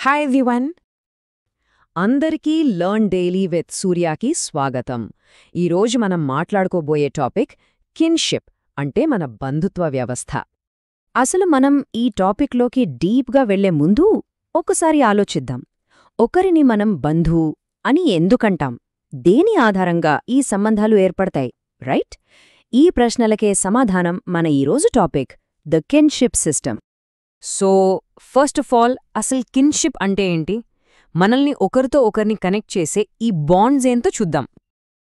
Hi everyone. అందరికీ learn daily with సూర్యాకి స్వాగతం. ఈరోజు మనం మాట్లాడుకోబోయే టాపిక్ కిన్షిప్, అంటే మన బంధుత్వ వ్యవస్థ. అసలు మనం ఈ టాపిక్లోకి డీప్గా వెళ్లే ముందు ఒకసారి ఆలోచిద్దాం. ఒకరిని మనం బంధువు అని ఎందుకంటాం? దేని ఆధారంగా ఈ సంబంధాలు ఏర్పడతాయి, రైట్? ఈ ప్రశ్నలకే సమాధానం మన ఈరోజు topic, the kinship system. So first of all, అసలు కిన్షిప్ అంటే ఏంటి? మనల్ని ఒకరితో ఒకరిని కనెక్ట్ చేసే ఈ బాండ్స్ ఏంతో చూద్దాం.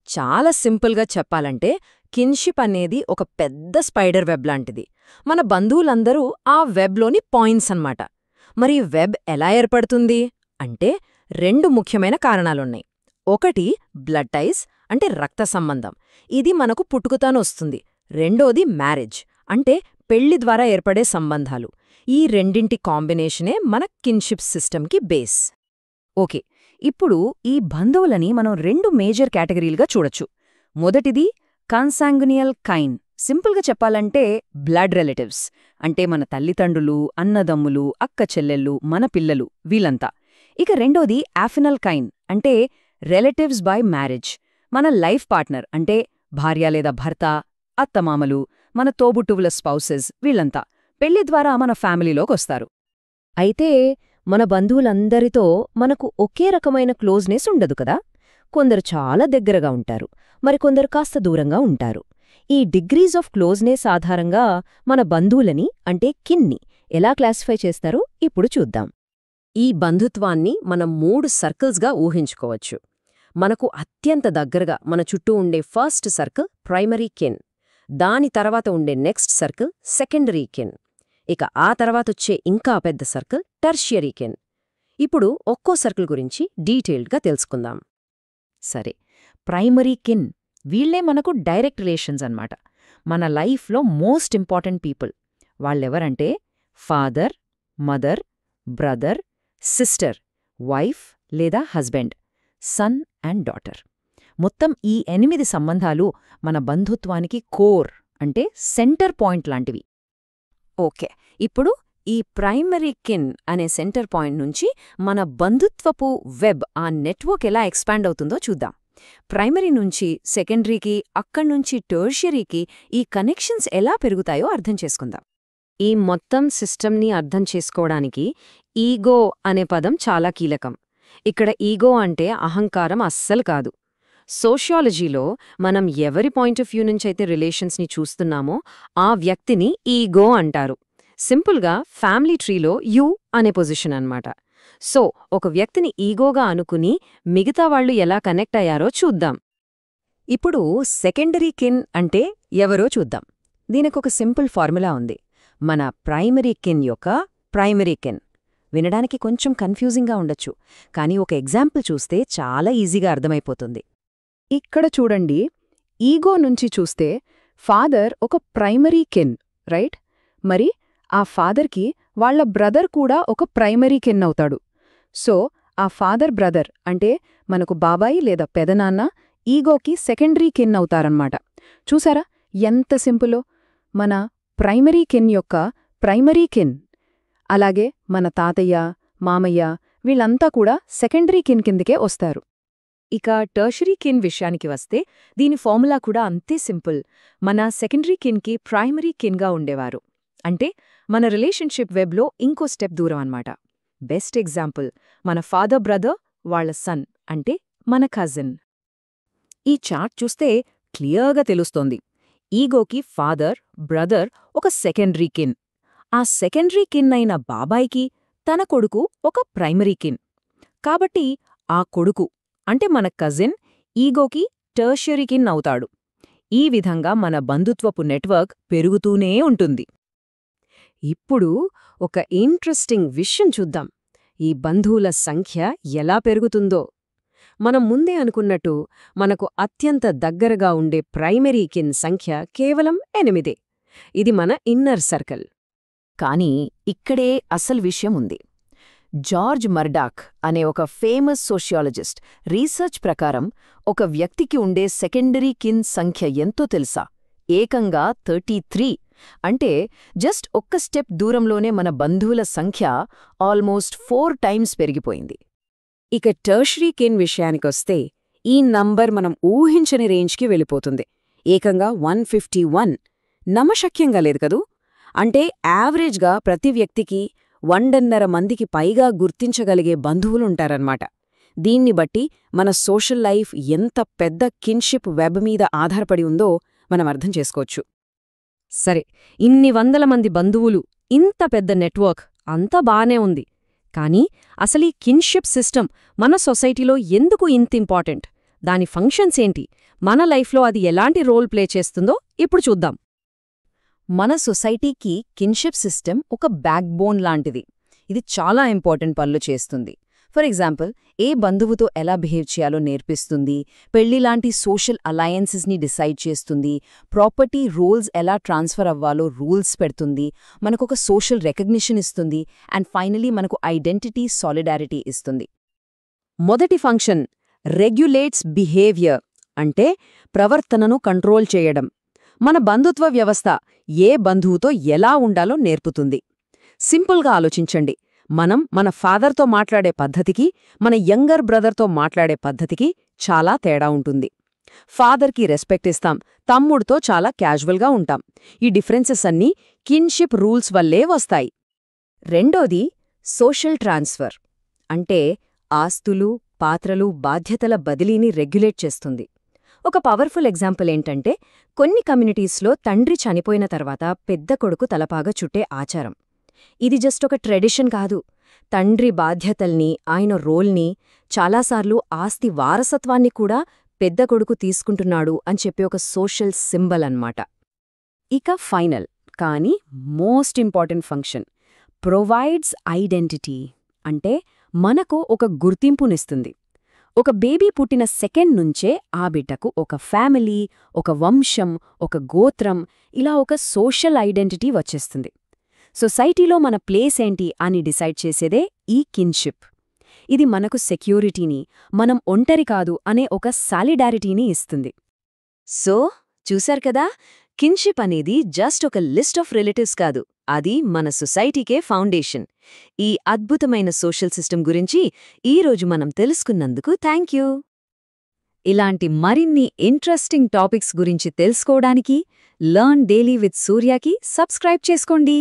చాలా సింపుల్గా చెప్పాలంటే కిన్షిప్ అనేది ఒక పెద్ద స్పైడర్ వెబ్ లాంటిది. మన బంధువులందరూ ఆ వెబ్లోని పాయింట్స్ అన్నమాట. మరి వెబ్ ఎలా ఏర్పడుతుంది అంటే రెండు ముఖ్యమైన కారణాలున్నాయి. ఒకటి బ్లడ్ టైస్, అంటే రక్త సంబంధం. ఇది మనకు పుట్టుకతోనొస్తుంది. రెండోది మ్యారేజ్, అంటే పెళ్లి ద్వారా ఏర్పడే సంబంధాలు. ఈ రెండింటి కాంబినేషనే మన కిన్షిప్ సిస్టమ్కి బేస్. ఓకే, ఇప్పుడు ఈ బంధువులని మనం రెండు మేజర్ కేటగిరీలుగా చూడొచ్చు. మొదటిది కన్సాంగునియల్ కైన్. సింపుల్గా చెప్పాలంటే బ్లడ్ రిలేటివ్స్, అంటే మన తల్లిదండ్రులు, అన్నదమ్ములు, అక్క చెల్లెళ్ళు, మన పిల్లలు, వీళ్ళంతా. ఇక రెండోది ఆఫినల్ కైన్, అంటే రిలేటివ్స్ బై మ్యారేజ్. మన లైఫ్ పార్ట్నర్, అంటే భార్య లేదా భర్త, అత్తమామలు, మన తోబుట్టువుల స్పౌసెస్, వీళ్ళంతా పెళ్లి ద్వారా మన ఫ్యామిలీలోకొస్తారు. అయితే మన బంధువులందరితో మనకు ఒకే రకమైన క్లోజ్నెస్ ఉండదు కదా. కొందరు చాలా దగ్గరగా ఉంటారు, మరికొందరు కాస్త దూరంగా ఉంటారు. ఈ డిగ్రీస్ ఆఫ్ క్లోజ్నెస్ ఆధారంగా మన బంధువులని, అంటే కిన్ని, ఎలా క్లాసిఫై చేస్తారో ఇప్పుడు చూద్దాం. ఈ బంధుత్వాన్ని మనం 3 సర్కిల్స్గా ఊహించుకోవచ్చు. మనకు అత్యంత దగ్గరగా మన చుట్టూ ఉండే ఫస్ట్ సర్కిల్ ప్రైమరీ కిన్. దాని తర్వాత ఉండే నెక్స్ట్ సర్కిల్ సెకండరీ కిన్. ఇక ఆ తర్వాతొచ్చే ఇంకా పెద్ద సర్కిల్ టెర్షియరీ కిన్. ఇప్పుడు ఒక్కో సర్కిల్ గురించి డీటెయిల్డ్గా తెలుసుకుందాం. సరే, ప్రైమరీ కిన్, వీళ్లే మనకు డైరెక్ట్ రిలేషన్స్ అన్నమాట. మన లైఫ్లో మోస్ట్ ఇంపార్టెంట్ పీపుల్. వాళ్ళెవరంటే father, mother, brother, sister, wife లేదా హస్బెండ్, సన్ అండ్ డాటర్. మొత్తం ఈ 8 సంబంధాలు మన బంధుత్వానికి కోర్, అంటే సెంటర్ పాయింట్ లాంటివి. ఓకే, ఇప్పుడు ఈ ప్రైమరీ కిన్ అనే సెంటర్ పాయింట్ నుంచి మన బంధుత్వపు వెబ్, ఆ నెట్వర్క్ ఎలా ఎక్స్పాండ్ అవుతుందో చూద్దాం. ప్రైమరీ నుంచి సెకండరీకి, అక్కడ్నుంచి టెర్షియరీకి ఈ కనెక్షన్స్ ఎలా పెరుగుతాయో అర్థం చేసుకుందాం. ఈ మొత్తం సిస్టమ్ని అర్థం చేసుకోవడానికి ఈగో అనే పదం చాలా కీలకం. ఇక్కడ ఈగో అంటే అహంకారం అస్సలు కాదు. సోషియాలజీలో మనం ఎవరి పాయింట్ ఆఫ్ వ్యూ నుంచైతే రిలేషన్స్ని చూస్తున్నామో ఆ వ్యక్తిని ఈగో అంటారు. సింపుల్గా ఫ్యామిలీ ట్రీలో యూ అనే పొజిషన్ అన్నమాట. సో ఒక వ్యక్తిని ఈగోగా అనుకుని మిగతా వాళ్ళు ఎలా కనెక్ట్ అయ్యారో చూద్దాం. ఇప్పుడు సెకండరీ కిన్ అంటే ఎవరో చూద్దాం. దీనికొక సింపుల్ ఫార్ములా ఉంది. మన ప్రైమరీ కిన్ యొక్క ప్రైమరీ కిన్. వినడానికి కొంచెం కన్ఫ్యూజింగ్గా ఉండొచ్చు, కానీ ఒక ఎగ్జాంపుల్ చూస్తే చాలా ఈజీగా అర్థమైపోతుంది. ఇక్కడ చూడండి, ఈగో నుంచి చూస్తే ఫాదర్ ఒక ప్రైమరీ కిన్, రైట్? మరి ఆ ఫాదర్కి వాళ్ల బ్రదర్ కూడా ఒక ప్రైమరీ కిన్ అవుతాడు. సో ఆ ఫాదర్ బ్రదర్, అంటే మనకు బాబాయి లేదా పెదనాన్న, ఈగోకి సెకండరీ కిన్ అవుతారన్నమాట. చూసారా ఎంత సింపులో? మన ప్రైమరీ కిన్ యొక్క ప్రైమరీ కిన్. అలాగే మన తాతయ్య, మామయ్య, వీళ్ళంతా కూడా సెకండరీ కిన్ కిందకే వస్తారు. ఇక టెర్షియరీ కిన్ విషయానికి వస్తే దీని ఫార్ములా కూడా అంతే సింపుల్. మన సెకండరీ కిన్కి ప్రైమరీ కిన్గా ఉండేవారు, అంటే మన రిలేషన్షిప్ వెబ్లో ఇంకో స్టెప్ దూరం అన్నమాట. బెస్ట్ ఎగ్జాంపుల్ మన ఫాదర్ బ్రదర్, వాళ్ల సన్, అంటే మన కజిన్. ఈ చార్ట్ చూస్తే క్లియర్గా తెలుస్తోంది. ఈగోకి ఫాదర్, బ్రదర్ ఒక సెకండరీ కిన్. ఆ సెకండరీ కిన్ అయిన బాబాయికి తన కొడుకు ఒక ప్రైమరీ కిన్. కాబట్టి ఆ కొడుకు, అంటే మన కజిన్, ఈగోకి టెర్షియరీ కిన్ అవుతాడు. ఈ విధంగా మన బంధుత్వపు నెట్వర్క్ పెరుగుతూనే ఉంటుంది. ఇప్పుడు ఒక ఇంట్రెస్టింగ్ విషయం చూద్దాం. ఈ బంధువుల సంఖ్య ఎలా పెరుగుతుందో. మనం ముందే అనుకున్నట్టు మనకు అత్యంత దగ్గరగా ఉండే ప్రైమరీ కిన్ సంఖ్య కేవలం 8. ఇది మన ఇన్నర్ సర్కిల్. కానీ ఇక్కడే అసలు విషయం ఉంది. జార్జ్ మర్డాక్ అనే ఒక ఫేమస్ సోషియాలజిస్ట్ రీసెర్చ్ ప్రకారం ఒక వ్యక్తికి ఉండే సెకండరీ కిన్ సంఖ్య ఎంతో తెలుసా? ఏకంగా 33. అంటే జస్ట్ ఒక్క స్టెప్ దూరంలోనే మన బంధువుల సంఖ్య ఆల్మోస్ట్ 4 టైమ్స్ పెరిగిపోయింది. ఇక టెర్షరీ కిన్ విషయానికొస్తే ఈ నంబర్ మనం ఊహించని రేంజ్కి వెళ్ళిపోతుంది. ఏకంగా 151. నమ్మశక్యంగా లేదు కదూ? అంటే యావరేజ్గా ప్రతి వ్యక్తికి 1.5 మందికి పైగా గుర్తించగలిగే బంధువులుంటారన్నమాట. దీన్ని బట్టి మన సోషల్ లైఫ్ ఎంత పెద్ద కిన్షిప్ వెబ్ మీద ఆధారపడి ఉందో మనం అర్థం చేసుకోవచ్చు. సరే, ఇన్ని వందల మంది బంధువులు, ఇంత పెద్ద నెట్వర్క్ అంతా బానే ఉంది. కానీ అసలీ కిన్షిప్ సిస్టమ్ మన సొసైటీలో ఎందుకు ఇంత ఇంపార్టెంట్? దాని ఫంక్షన్స్ ఏంటి? మన లైఫ్లో అది ఎలాంటి రోల్ ప్లే చేస్తుందో ఇప్పుడు చూద్దాం. మన సొసైటీకి కిన్షిప్ సిస్టమ్ ఒక బ్యాక్బోన్ లాంటిది. ఇది చాలా ఇంపార్టెంట్ పనులు చేస్తుంది. ఫర్ ఎగ్జాంపుల్, ఏ బంధువుతో ఎలా బిహేవ్ చేయాలో నేర్పిస్తుంది, పెళ్లిలాంటి సోషల్ అలయన్సెస్ని డిసైడ్ చేస్తుంది, ప్రాపర్టీ రోల్స్ ఎలా ట్రాన్స్ఫర్ అవ్వాలో రూల్స్ పెడుతుంది, మనకొక సోషల్ రికగ్నిషన్ ఇస్తుంది, అండ్ ఫైనలీ మనకు ఐడెంటిటీ, సాలిడారిటీ ఇస్తుంది. మొదటి ఫంక్షన్ రెగ్యులేట్స్ బిహేవియర్, అంటే ప్రవర్తనను కంట్రోల్ చేయడం. మన బంధుత్వ వ్యవస్థ ఏ బంధువుతో ఎలా ఉండాలో నేర్పుతుంది. సింపుల్గా ఆలోచించండి. మనం మన ఫాదర్తో మాట్లాడే పద్ధతికి, మన యంగర్ బ్రదర్తో మాట్లాడే పద్ధతికి చాలా తేడా ఉంటుంది. ఫాదర్కి రెస్పెక్ట్ ఇస్తాం, తమ్ముడితో చాలా క్యాజువల్గా ఉంటాం. ఈ డిఫరెన్సెస్ అన్నీ కిన్షిప్ రూల్స్ వల్లే వస్తాయి. రెండోది సోషల్ ట్రాన్స్ఫర్, అంటే ఆస్తులు, పాత్రలు, బాధ్యతల బదిలీని రెగ్యులేట్ చేస్తుంది. ఒక పవర్ఫుల్ ఎగ్జాంపుల్ ఏంటంటే, కొన్ని కమ్యూనిటీస్లో తండ్రి చనిపోయిన తర్వాత పెద్ద కొడుకు తలపాగా చుట్టే ఆచారం. ఇది జస్ట్ ఒక ట్రెడిషన్ కాదు. తండ్రి బాధ్యతల్ని, ఆయన రోల్ని, చాలాసార్లు ఆస్తి వారసత్వాన్ని కూడా పెద్ద కొడుకు తీసుకుంటున్నాడు అని చెప్పే ఒక సోషల్ సింబల్ అన్నమాట. ఇక ఫైనల్ కానీ most important function provides identity, అంటే మనకు ఒక గుర్తింపునిస్తుంది. ఒక బేబీ పుట్టిన సెకండ్ నుంచే ఆ బిడ్డకు ఒక ఫ్యామిలీ, ఒక వంశం, ఒక గోత్రం, ఇలా ఒక సోషల్ ఐడెంటిటీ వచ్చేస్తుంది. సొసైటీలో మన ప్లేస్ ఏంటి అని డిసైడ్ చేసేదే ఈ కిన్షిప్. ఇది మనకు సెక్యూరిటీని, మనం ఒంటరి కాదు అనే ఒక సాలిడారిటీని ఇస్తుంది. సో చూశారు కదా, కిన్షిప్ అనేది జస్ట్ ఒక లిస్ట్ ఆఫ్ రిలేటివ్స్ కాదు, అది మన సొసైటీకే ఫౌండేషన్. ఈ అద్భుతమైన సోషల్ సిస్టమ్ గురించి ఈరోజు మనం తెలుసుకున్నందుకు థ్యాంక్యూ. ఇలాంటి మరిన్ని ఇంట్రెస్టింగ్ టాపిక్స్ గురించి తెలుసుకోవడానికి లర్న్ డైలీ విత్ సూర్యకి సబ్స్క్రైబ్ చేసుకోండి.